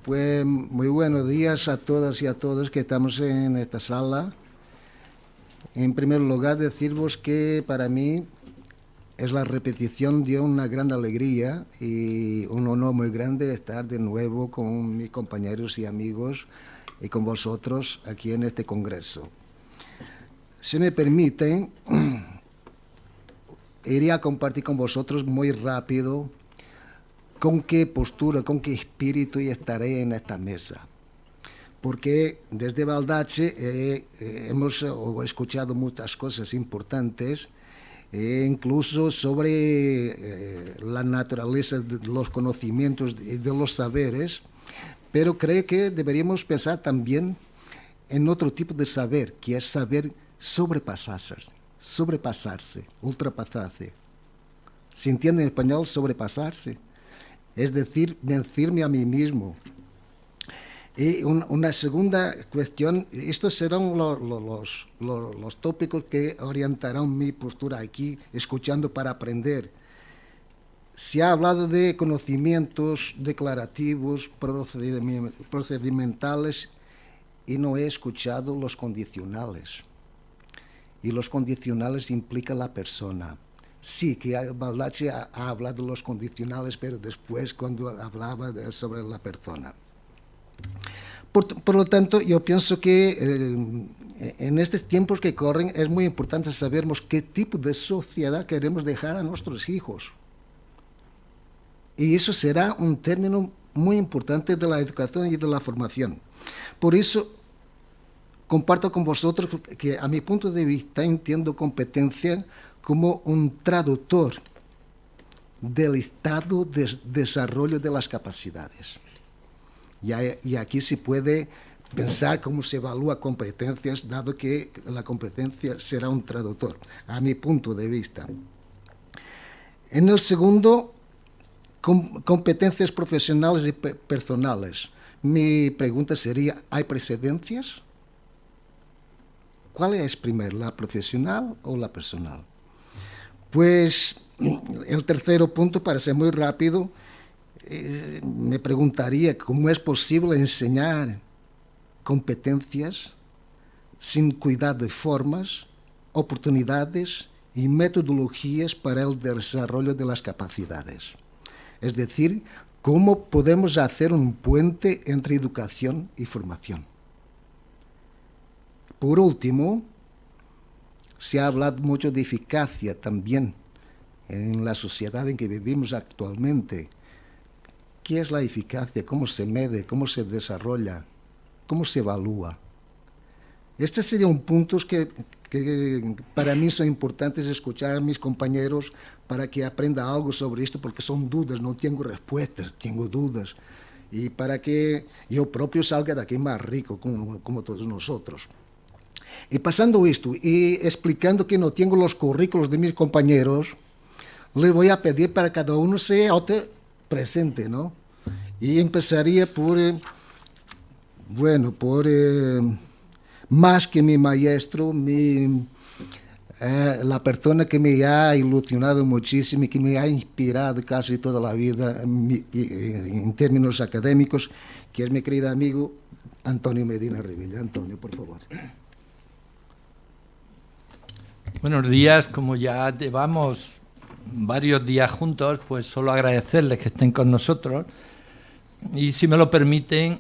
Pues muy buenos días a todas y a todos que estamos en esta sala. En primer lugar, deciros que para mí es la repetición de una gran alegría y un honor muy grande estar de nuevo con mis compañeros y amigos y con vosotros aquí en este congreso. Si me permiten, iría a compartir con vosotros muy rápido con qué postura, con qué espíritu estaré en esta mesa. Porque desde Baldache hemos escuchado muchas cosas importantes, incluso sobre la naturaleza de los conocimientos y de los saberes, pero creo que deberíamos pensar también en otro tipo de saber, que es saber sobrepasarse, ultrapasarse. ¿Se entiende en español sobrepasarse? Es decir, vencerme a mí mismo. Y una segunda cuestión, estos serán los tópicos que orientarán mi postura aquí, escuchando para aprender. Se ha hablado de conocimientos declarativos, procedimentales, y no he escuchado los condicionales. Y los condicionales implican la persona. Sí, que Baldache ha hablado de los condicionales, pero después cuando hablaba sobre la persona. Por lo tanto, yo pienso que en estos tiempos que corren es muy importante saber qué tipo de sociedad queremos dejar a nuestros hijos. Y eso será un término muy importante de la educación y de la formación. Por eso, comparto con vosotros que a mi punto de vista entiendo competencia como un traductor del estado de desarrollo de las capacidades. Y aquí se puede pensar cómo se evalúa competencias, dado que la competencia será un traductor, a mi punto de vista. En el segundo, competencias profesionales y personales. Mi pregunta sería, ¿hay precedencias? ¿Cuál es primero, la profesional o la personal? Pues el tercer punto, para ser muy rápido, me preguntaría cómo es posible enseñar competencias sin cuidar de formas, oportunidades y metodologías para el desarrollo de las capacidades. Es decir, cómo podemos hacer un puente entre educación y formación. Por último, se ha hablado mucho de eficacia también en la sociedad en que vivimos actualmente. ¿Qué es la eficacia? ¿Cómo se mide? ¿Cómo se desarrolla? ¿Cómo se evalúa? Estos serían puntos que para mí son importantes escuchar a mis compañeros para que aprenda algo sobre esto, porque son dudas, no tengo respuestas, tengo dudas. Y para que yo propio salga de aquí más rico, como todos nosotros. Y pasando esto y explicando que no tengo los currículos de mis compañeros, les voy a pedir para que cada uno se presente, ¿no? Y empezaría por más que mi maestro, la persona que me ha ilusionado muchísimo y que me ha inspirado casi toda la vida en términos académicos, que es mi querido amigo Antonio Medina Revilla. Antonio, por favor. Buenos días, como ya llevamos varios días juntos, pues solo agradecerles que estén con nosotros y, si me lo permiten,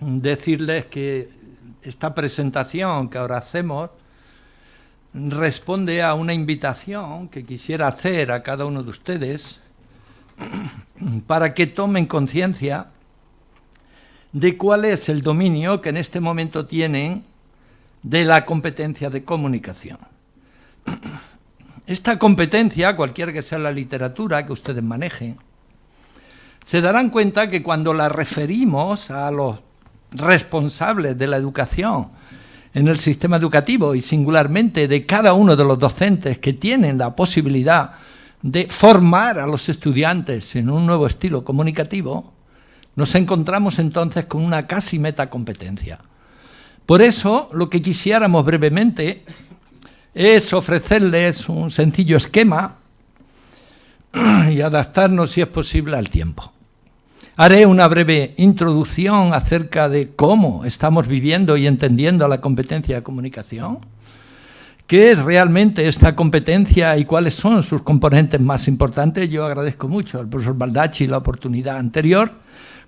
decirles que esta presentación que ahora hacemos responde a una invitación que quisiera hacer a cada uno de ustedes para que tomen conciencia de cuál es el dominio que en este momento tienen de la competencia de comunicación. Esta competencia, cualquiera que sea la literatura que ustedes manejen, se darán cuenta que cuando la referimos a los responsables de la educación en el sistema educativo y singularmente de cada uno de los docentes que tienen la posibilidad de formar a los estudiantes en un nuevo estilo comunicativo, nos encontramos entonces con una casi metacompetencia. Por eso, lo que quisiéramos brevemente es ofrecerles un sencillo esquema y adaptarnos, si es posible, al tiempo. Haré una breve introducción acerca de cómo estamos viviendo y entendiendo la competencia de comunicación, qué es realmente esta competencia y cuáles son sus componentes más importantes. Yo agradezco mucho al profesor Baldacci la oportunidad anterior,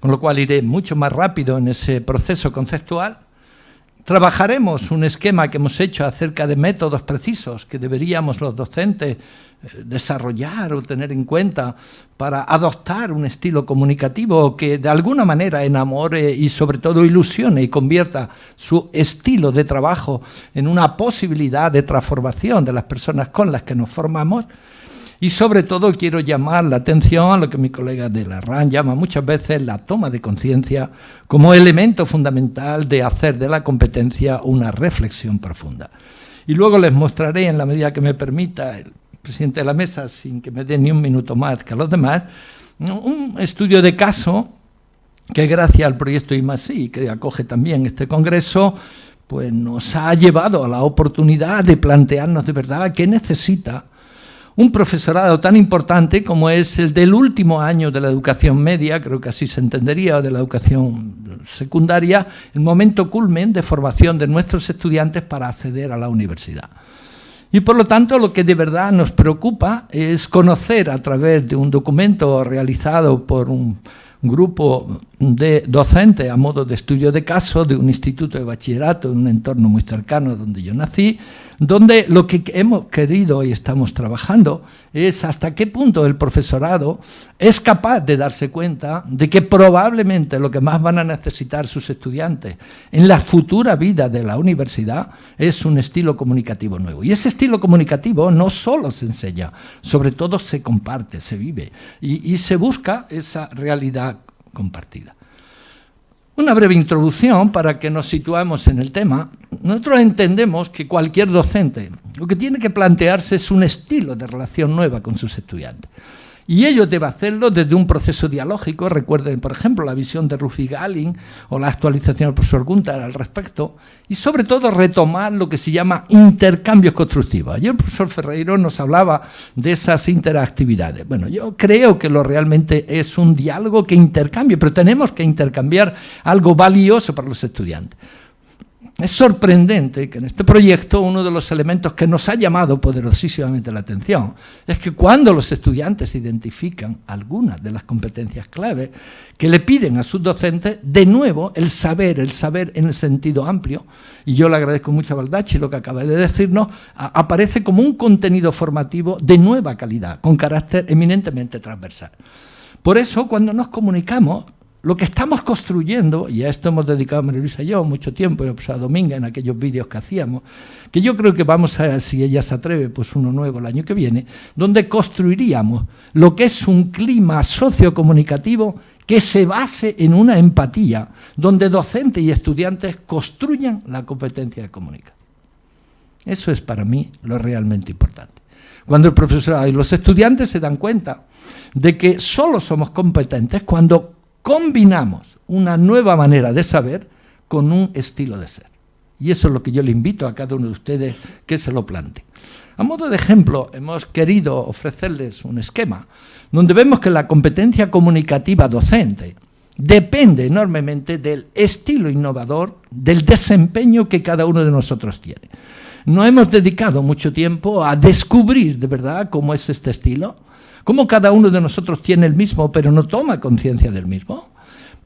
con lo cual iré mucho más rápido en ese proceso conceptual. Trabajaremos un esquema que hemos hecho acerca de métodos precisos que deberíamos los docentes desarrollar o tener en cuenta para adoptar un estilo comunicativo que de alguna manera enamore y sobre todo ilusione y convierta su estilo de trabajo en una posibilidad de transformación de las personas con las que nos formamos. Y sobre todo quiero llamar la atención a lo que mi colega de la RAN llama muchas veces la toma de conciencia como elemento fundamental de hacer de la competencia una reflexión profunda. Y luego les mostraré, en la medida que me permita el presidente de la mesa, sin que me dé ni un minuto más que a los demás, un estudio de caso que gracias al proyecto I+I, que acoge también este congreso, pues nos ha llevado a la oportunidad de plantearnos de verdad qué necesita un profesorado tan importante como es el del último año de la educación media, creo que así se entendería, o de la educación secundaria, el momento culmen de formación de nuestros estudiantes para acceder a la universidad. Y por lo tanto lo que de verdad nos preocupa es conocer a través de un documento realizado por un grupo de docentes a modo de estudio de caso de un instituto de bachillerato en un entorno muy cercano donde yo nací, donde lo que hemos querido y estamos trabajando es hasta qué punto el profesorado es capaz de darse cuenta de que probablemente lo que más van a necesitar sus estudiantes en la futura vida de la universidad es un estilo comunicativo nuevo. Y ese estilo comunicativo no solo se enseña, sobre todo se comparte, se vive y se busca esa realidad compartida. Una breve introducción para que nos situemos en el tema. Nosotros entendemos que cualquier docente lo que tiene que plantearse es un estilo de relación nueva con sus estudiantes. Y ello debe hacerlo desde un proceso dialógico. Recuerden, por ejemplo, la visión de Rufi Galin o la actualización del profesor Gunter al respecto. Y sobre todo retomar lo que se llama intercambios constructivos. Ayer el profesor Ferreiro nos hablaba de esas interactividades. Bueno, yo creo que lo realmente es un diálogo que intercambia, pero tenemos que intercambiar algo valioso para los estudiantes. Es sorprendente que en este proyecto uno de los elementos que nos ha llamado poderosísimamente la atención es que cuando los estudiantes identifican algunas de las competencias clave que le piden a sus docentes, de nuevo el saber en el sentido amplio, y yo le agradezco mucho a Baldacci lo que acaba de decirnos, aparece como un contenido formativo de nueva calidad, con carácter eminentemente transversal. Por eso, cuando nos comunicamos, lo que estamos construyendo, y a esto hemos dedicado María Luisa y yo mucho tiempo, y a profesora Dominga en aquellos vídeos que hacíamos, que yo creo que vamos a, si ella se atreve, pues uno nuevo el año que viene, donde construiríamos lo que es un clima sociocomunicativo que se base en una empatía, donde docentes y estudiantes construyan la competencia de comunicación. Eso es para mí lo realmente importante. Cuando el profesorado y los estudiantes se dan cuenta de que solo somos competentes cuando combinamos una nueva manera de saber con un estilo de ser. Y eso es lo que yo le invito a cada uno de ustedes que se lo plantee. A modo de ejemplo, hemos querido ofrecerles un esquema donde vemos que la competencia comunicativa docente depende enormemente del estilo innovador, del desempeño que cada uno de nosotros tiene. No hemos dedicado mucho tiempo a descubrir de verdad cómo es este estilo, cómo cada uno de nosotros tiene el mismo, pero no toma conciencia del mismo,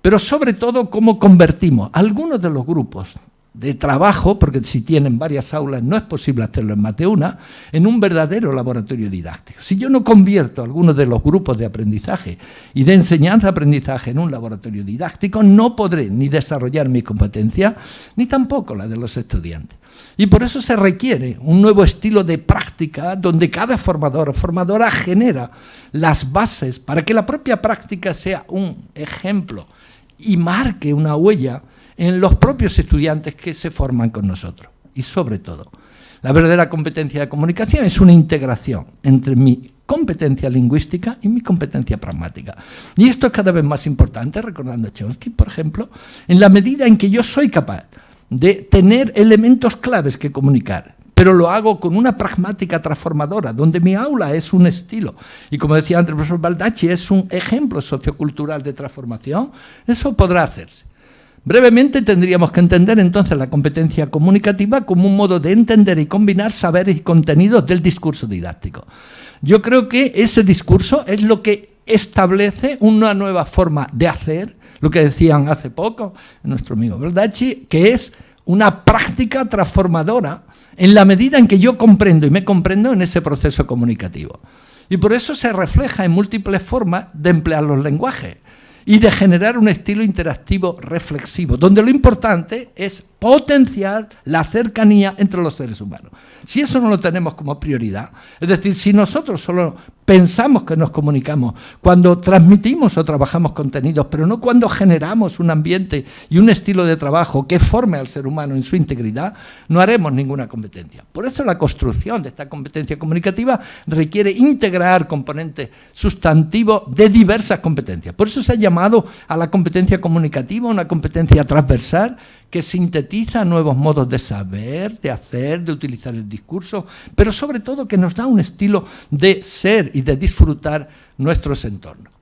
pero sobre todo cómo convertimos algunos de los grupos de trabajo, porque si tienen varias aulas no es posible hacerlo en más de una, en un verdadero laboratorio didáctico. Si yo no convierto algunos de los grupos de aprendizaje y de enseñanza-aprendizaje en un laboratorio didáctico, no podré ni desarrollar mi competencia, ni tampoco la de los estudiantes. Y por eso se requiere un nuevo estilo de práctica donde cada formador o formadora genera las bases para que la propia práctica sea un ejemplo y marque una huella en los propios estudiantes que se forman con nosotros. Y sobre todo, la verdadera competencia de comunicación es una integración entre mi competencia lingüística y mi competencia pragmática. Y esto es cada vez más importante, recordando a Chomsky, por ejemplo, en la medida en que yo soy capaz de tener elementos claves que comunicar, pero lo hago con una pragmática transformadora, donde mi aula es un estilo. Y como decía antes el profesor Baldacci, es un ejemplo sociocultural de transformación. Eso podrá hacerse. Brevemente tendríamos que entender entonces la competencia comunicativa como un modo de entender y combinar saberes y contenidos del discurso didáctico. Yo creo que ese discurso es lo que establece una nueva forma de hacer, lo que decían hace poco nuestro amigo Baldacci, que es una práctica transformadora en la medida en que yo comprendo y me comprendo en ese proceso comunicativo. Y por eso se refleja en múltiples formas de emplear los lenguajes y de generar un estilo interactivo reflexivo, donde lo importante es potenciar la cercanía entre los seres humanos. Si eso no lo tenemos como prioridad, es decir, si nosotros solo pensamos que nos comunicamos cuando transmitimos o trabajamos contenidos, pero no cuando generamos un ambiente y un estilo de trabajo que forme al ser humano en su integridad, no haremos ninguna competencia. Por eso la construcción de esta competencia comunicativa requiere integrar componentes sustantivos de diversas competencias. Por eso se ha llamado a la competencia comunicativa una competencia transversal que sintetiza nuevos modos de saber, de hacer, de utilizar el discurso, pero sobre todo que nos da un estilo de ser y de disfrutar nuestros entornos.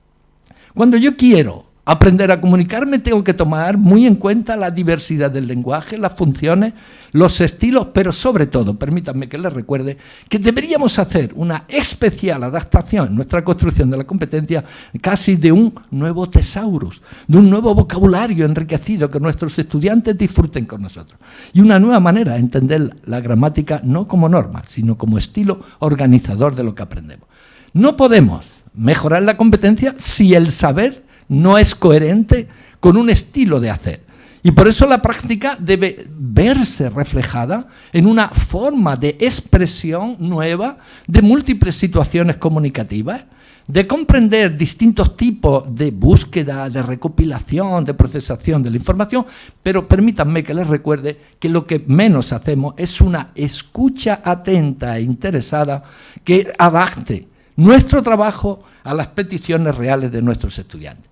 Cuando yo quiero aprender a comunicarme, tengo que tomar muy en cuenta la diversidad del lenguaje, las funciones, los estilos, pero sobre todo, permítanme que les recuerde, que deberíamos hacer una especial adaptación en nuestra construcción de la competencia casi de un nuevo thesaurus, de un nuevo vocabulario enriquecido que nuestros estudiantes disfruten con nosotros. Y una nueva manera de entender la gramática no como norma, sino como estilo organizador de lo que aprendemos. No podemos mejorar la competencia si el saber no es coherente con un estilo de hacer. Y por eso la práctica debe verse reflejada en una forma de expresión nueva de múltiples situaciones comunicativas, de comprender distintos tipos de búsqueda, de recopilación, de procesación de la información, pero permítanme que les recuerde que lo que menos hacemos es una escucha atenta e interesada que adapte nuestro trabajo a las peticiones reales de nuestros estudiantes.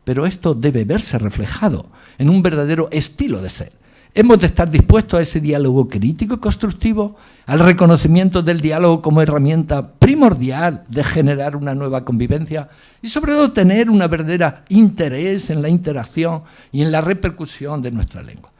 Pero esto debe verse reflejado en un verdadero estilo de ser. Hemos de estar dispuestos a ese diálogo crítico y constructivo, al reconocimiento del diálogo como herramienta primordial de generar una nueva convivencia y sobre todo tener un verdadero interés en la interacción y en la repercusión de nuestra lengua.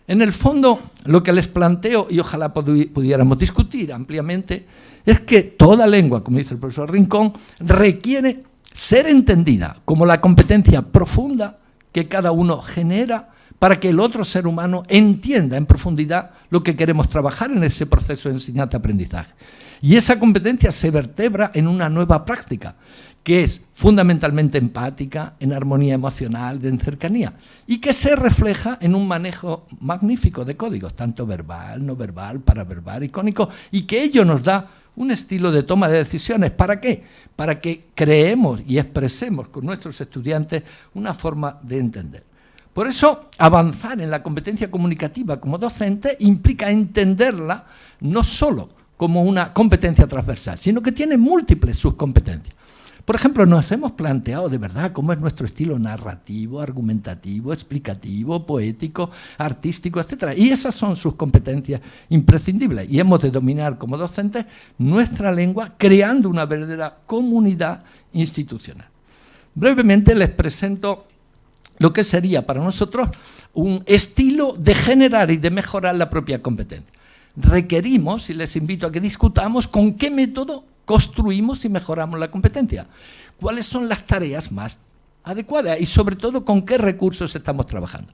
En el fondo, lo que les planteo, y ojalá pudiéramos discutir ampliamente, es que toda lengua, como dice el profesor Rincón, requiere ser entendida como la competencia profunda que cada uno genera para que el otro ser humano entienda en profundidad lo que queremos trabajar en ese proceso de enseñanza-aprendizaje. Y esa competencia se vertebra en una nueva práctica, que es fundamentalmente empática, en armonía emocional, en cercanía, y que se refleja en un manejo magnífico de códigos, tanto verbal, no verbal, paraverbal, icónico, y que ello nos da un estilo de toma de decisiones. ¿Para qué? Para que creemos y expresemos con nuestros estudiantes una forma de entender. Por eso, avanzar en la competencia comunicativa como docente implica entenderla no solo como una competencia transversal, sino que tiene múltiples subcompetencias. Por ejemplo, nos hemos planteado de verdad cómo es nuestro estilo narrativo, argumentativo, explicativo, poético, artístico, etc. Y esas son sus competencias imprescindibles. Y hemos de dominar como docentes nuestra lengua creando una verdadera comunidad institucional. Brevemente les presento lo que sería para nosotros un estilo de generar y de mejorar la propia competencia. Requerimos, y les invito a que discutamos, con qué método construimos y mejoramos la competencia. ¿Cuáles son las tareas más adecuadas? Y sobre todo, ¿con qué recursos estamos trabajando?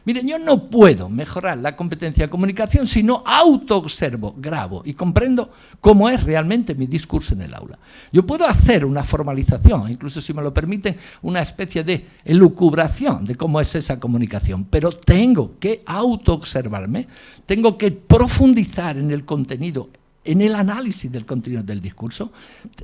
Miren, yo no puedo mejorar la competencia de comunicación si no autoobservo, grabo y comprendo cómo es realmente mi discurso en el aula. Yo puedo hacer una formalización, incluso si me lo permiten, una especie de elucubración de cómo es esa comunicación, pero tengo que autoobservarme, tengo que profundizar en el contenido, en el análisis del contenido del discurso.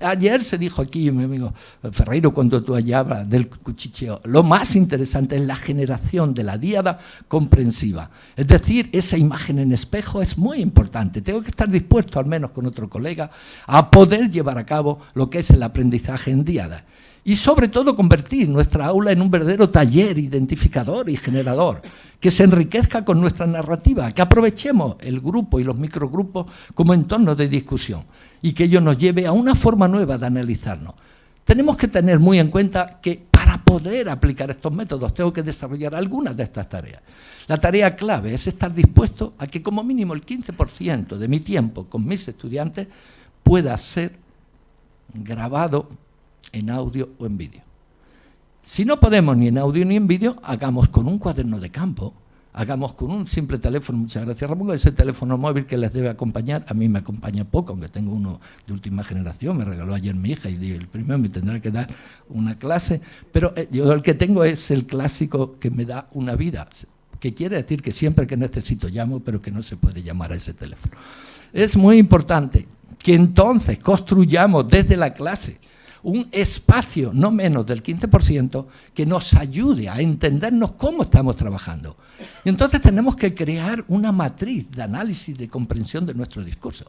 Ayer se dijo aquí, mi amigo Ferreiro, cuando tú hablabas del cuchicheo, lo más interesante es la generación de la díada comprensiva. Es decir, esa imagen en espejo es muy importante. Tengo que estar dispuesto, al menos con otro colega, a poder llevar a cabo lo que es el aprendizaje en díada. Y sobre todo convertir nuestra aula en un verdadero taller identificador y generador, que se enriquezca con nuestra narrativa, que aprovechemos el grupo y los microgrupos como entornos de discusión y que ello nos lleve a una forma nueva de analizarnos. Tenemos que tener muy en cuenta que para poder aplicar estos métodos tengo que desarrollar algunas de estas tareas. La tarea clave es estar dispuesto a que como mínimo el 15% de mi tiempo con mis estudiantes pueda ser grabado en audio o en vídeo. Si no podemos ni en audio ni en vídeo, hagamos con un cuaderno de campo, hagamos con un simple teléfono. Muchas gracias, Ramón. Ese teléfono móvil que les debe acompañar, a mí me acompaña poco, aunque tengo uno de última generación, me regaló ayer mi hija y el primero me tendrá que dar una clase, pero yo el que tengo es el clásico que me da una vida, que quiere decir que siempre que necesito llamo, pero que no se puede llamar a ese teléfono. Es muy importante que entonces construyamos desde la clase un espacio no menos del 15% que nos ayude a entendernos cómo estamos trabajando. Y entonces tenemos que crear una matriz de análisis, de comprensión de nuestro discurso.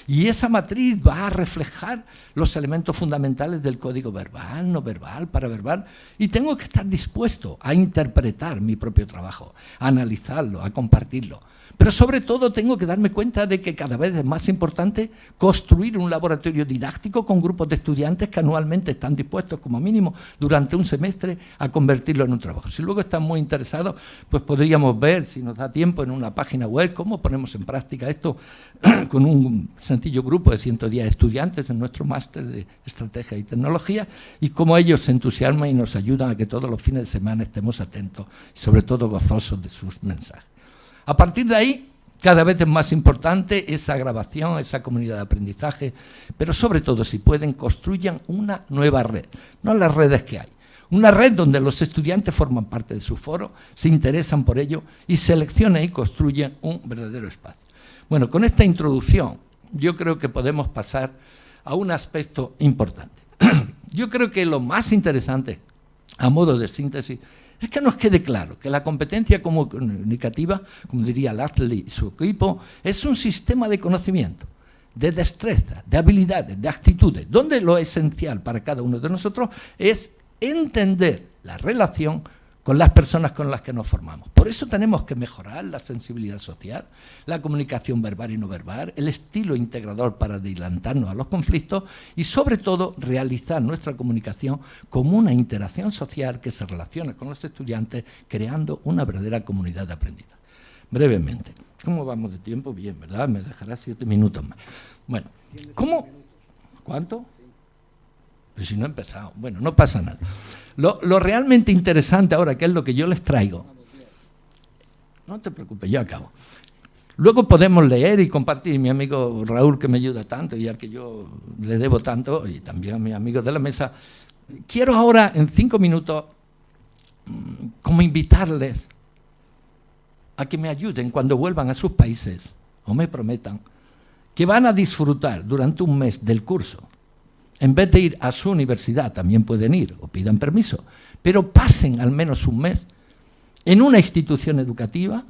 Y esa matriz va a reflejar los elementos fundamentales del código verbal, no verbal, paraverbal, y tengo que estar dispuesto a interpretar mi propio trabajo, a analizarlo, a compartirlo. Pero sobre todo tengo que darme cuenta de que cada vez es más importante construir un laboratorio didáctico con grupos de estudiantes que anualmente están dispuestos, como mínimo, durante un semestre, a convertirlo en un trabajo. Si luego están muy interesados, pues podríamos ver, si nos da tiempo, en una página web, cómo ponemos en práctica esto con un sencillo grupo de 110 estudiantes en nuestro máster de Estrategia y Tecnología, y cómo ellos se entusiasman y nos ayudan a que todos los fines de semana estemos atentos y sobre todo gozosos de sus mensajes. A partir de ahí, cada vez es más importante esa grabación, esa comunidad de aprendizaje, pero sobre todo, si pueden, construyan una nueva red, no las redes que hay. Una red donde los estudiantes forman parte de su foro, se interesan por ello y seleccionan y construyen un verdadero espacio. Bueno, con esta introducción yo creo que podemos pasar a un aspecto importante. Yo creo que lo más interesante, a modo de síntesis, es que nos quede claro que la competencia comunicativa, como diría Lashley y su equipo, es un sistema de conocimiento, de destreza, de habilidades, de actitudes, donde lo esencial para cada uno de nosotros es entender la relación con las personas con las que nos formamos. Por eso tenemos que mejorar la sensibilidad social, la comunicación verbal y no verbal, el estilo integrador para adelantarnos a los conflictos y, sobre todo, realizar nuestra comunicación como una interacción social que se relaciona con los estudiantes, creando una verdadera comunidad de aprendizaje. Brevemente, ¿cómo vamos de tiempo? Bien, ¿verdad? Me dejará 7 minutos más. Bueno, ¿cómo? ¿Cuánto? Pero si no he empezado. Bueno, no pasa nada. Lo realmente interesante ahora, que es lo que yo les traigo, no te preocupes, yo acabo. Luego podemos leer y compartir. Mi amigo Raúl, que me ayuda tanto y al que yo le debo tanto, y también a mis amigos de la mesa, quiero ahora, en 5 minutos, como invitarles a que me ayuden cuando vuelvan a sus países, o me prometan, que van a disfrutar durante un mes del curso. En vez de ir a su universidad, también pueden ir o pidan permiso, pero pasen al menos un mes en una institución educativa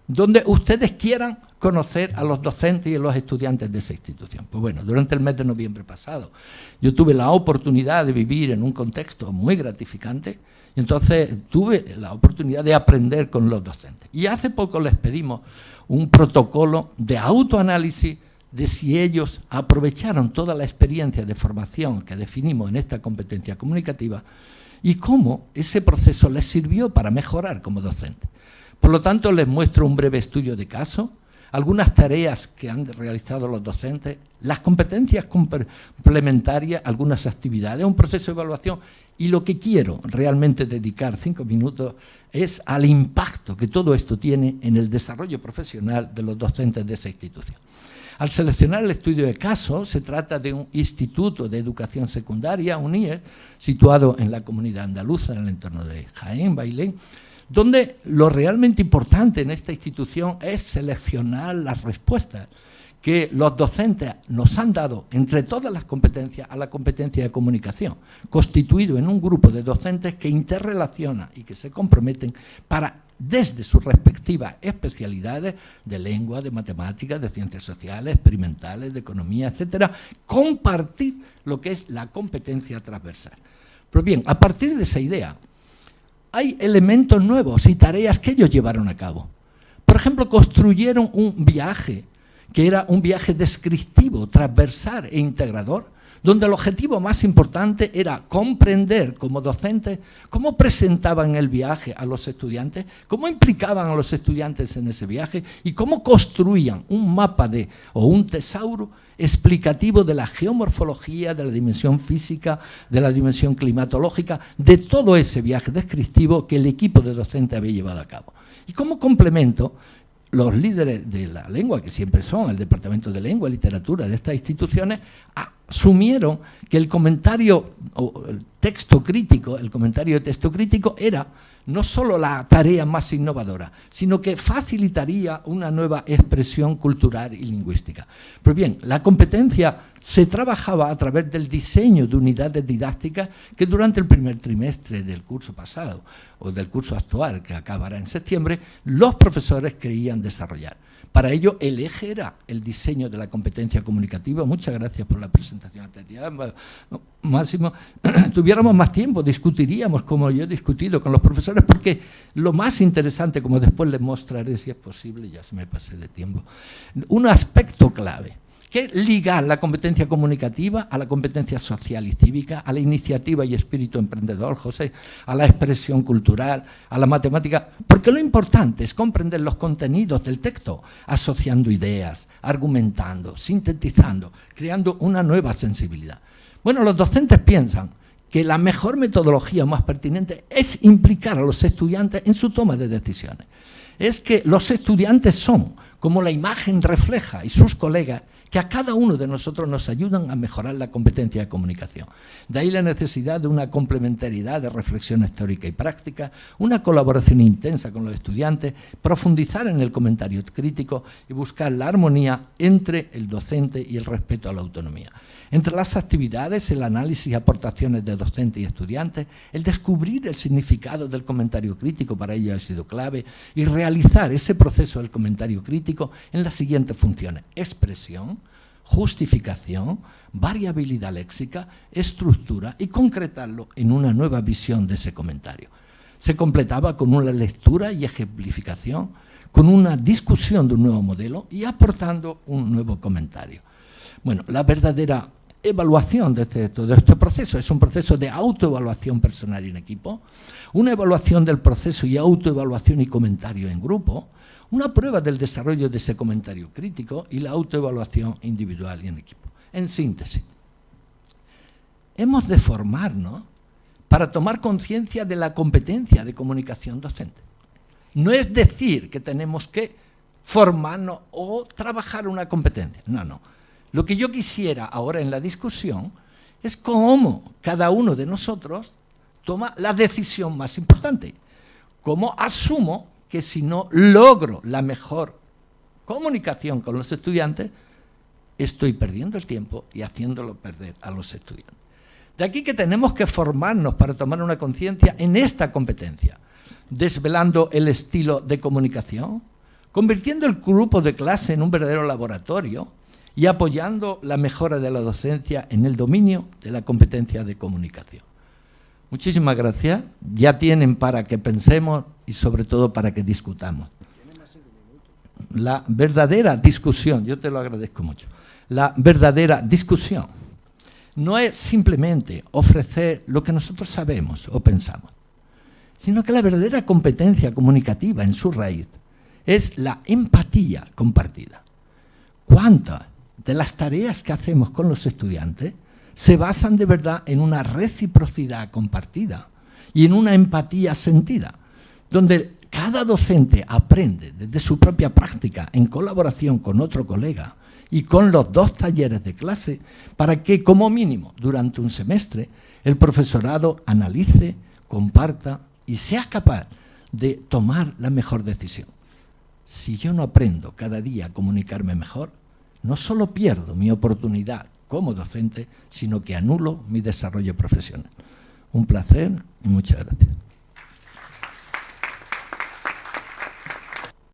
donde ustedes quieran conocer a los docentes y a los estudiantes de esa institución. Pues bueno, durante el mes de noviembre pasado yo tuve la oportunidad de vivir en un contexto muy gratificante y entonces tuve la oportunidad de aprender con los docentes. Y hace poco les pedimos un protocolo de autoanálisis de si ellos aprovecharon toda la experiencia de formación que definimos en esta competencia comunicativa y cómo ese proceso les sirvió para mejorar como docentes. Por lo tanto, les muestro un breve estudio de caso, algunas tareas que han realizado los docentes, las competencias complementarias, algunas actividades, un proceso de evaluación, y lo que quiero realmente dedicar 5 minutos es al impacto que todo esto tiene en el desarrollo profesional de los docentes de esa institución. Al seleccionar el estudio de caso, se trata de un instituto de educación secundaria, un IES, situado en la comunidad andaluza, en el entorno de Jaén, Bailén, donde lo realmente importante en esta institución es seleccionar las respuestas que los docentes nos han dado entre todas las competencias a la competencia de comunicación, constituido en un grupo de docentes que interrelacionan y que se comprometen para, desde sus respectivas especialidades de lengua, de matemáticas, de ciencias sociales, experimentales, de economía, etcétera, compartir lo que es la competencia transversal. Pues bien, a partir de esa idea, hay elementos nuevos y tareas que ellos llevaron a cabo. Por ejemplo, construyeron un viaje, que era un viaje descriptivo, transversal e integrador, donde el objetivo más importante era comprender como docentes cómo presentaban el viaje a los estudiantes, cómo implicaban a los estudiantes en ese viaje y cómo construían un mapa o un tesauro explicativo de la geomorfología, de la dimensión física, de la dimensión climatológica, de todo ese viaje descriptivo que el equipo de docentes había llevado a cabo. Y como complemento, los líderes de la lengua, que siempre son el Departamento de Lengua y Literatura de estas instituciones, asumieron que el comentario o el texto crítico, el comentario de texto crítico era no solo la tarea más innovadora, sino que facilitaría una nueva expresión cultural y lingüística. Pues bien, la competencia se trabajaba a través del diseño de unidades didácticas que durante el primer trimestre del curso pasado o del curso actual, que acabará en septiembre, los profesores querían desarrollar. Para ello, el eje era el diseño de la competencia comunicativa. Muchas gracias por la presentación. Máximo, tuviéramos más tiempo, discutiríamos, como yo he discutido con los profesores, porque lo más interesante, como después les mostraré si es posible, ya se me pasé de tiempo, un aspecto clave, que es ligar la competencia comunicativa a la competencia social y cívica, a la iniciativa y espíritu emprendedor, José, a la expresión cultural, a la matemática, porque lo importante es comprender los contenidos del texto, asociando ideas, argumentando, sintetizando, creando una nueva sensibilidad. Bueno, los docentes piensan que la mejor metodología más pertinente es implicar a los estudiantes en su toma de decisiones. Es que los estudiantes son, como la imagen refleja y sus colegas, que a cada uno de nosotros nos ayudan a mejorar la competencia de comunicación. De ahí la necesidad de una complementariedad de reflexiones teórica y práctica, una colaboración intensa con los estudiantes, profundizar en el comentario crítico y buscar la armonía entre el docente y el respeto a la autonomía. Entre las actividades, el análisis y aportaciones de docentes y estudiantes, el descubrir el significado del comentario crítico para ello ha sido clave y realizar ese proceso del comentario crítico en las siguientes funciones: expresión, justificación, variabilidad léxica, estructura y concretarlo en una nueva visión de ese comentario. Se completaba con una lectura y ejemplificación, con una discusión de un nuevo modelo y aportando un nuevo comentario. Bueno, la verdadera evaluación de este proceso es un proceso de autoevaluación personal y en equipo, una evaluación del proceso y autoevaluación y comentario en grupo, una prueba del desarrollo de ese comentario crítico y la autoevaluación individual y en equipo. En síntesis, hemos de formarnos para tomar conciencia de la competencia de comunicación docente. No es decir que tenemos que formarnos o trabajar una competencia, no. Lo que yo quisiera ahora en la discusión es cómo cada uno de nosotros toma la decisión más importante. Cómo asumo que si no logro la mejor comunicación con los estudiantes, estoy perdiendo el tiempo y haciéndolo perder a los estudiantes. De aquí que tenemos que formarnos para tomar una conciencia en esta competencia, desvelando el estilo de comunicación, convirtiendo el grupo de clase en un verdadero laboratorio, y apoyando la mejora de la docencia en el dominio de la competencia de comunicación. Muchísimas gracias. Ya tienen para que pensemos y sobre todo para que discutamos. La verdadera discusión, yo te lo agradezco mucho, la verdadera discusión no es simplemente ofrecer lo que nosotros sabemos o pensamos, sino que la verdadera competencia comunicativa en su raíz es la empatía compartida. ¿Cuántas de las tareas que hacemos con los estudiantes se basan de verdad en una reciprocidad compartida y en una empatía sentida, donde cada docente aprende desde su propia práctica en colaboración con otro colega y con los dos talleres de clase para que, como mínimo, durante un semestre, el profesorado analice, comparta y sea capaz de tomar la mejor decisión. Si yo no aprendo cada día a comunicarme mejor, no solo pierdo mi oportunidad como docente, sino que anulo mi desarrollo profesional. Un placer y muchas gracias.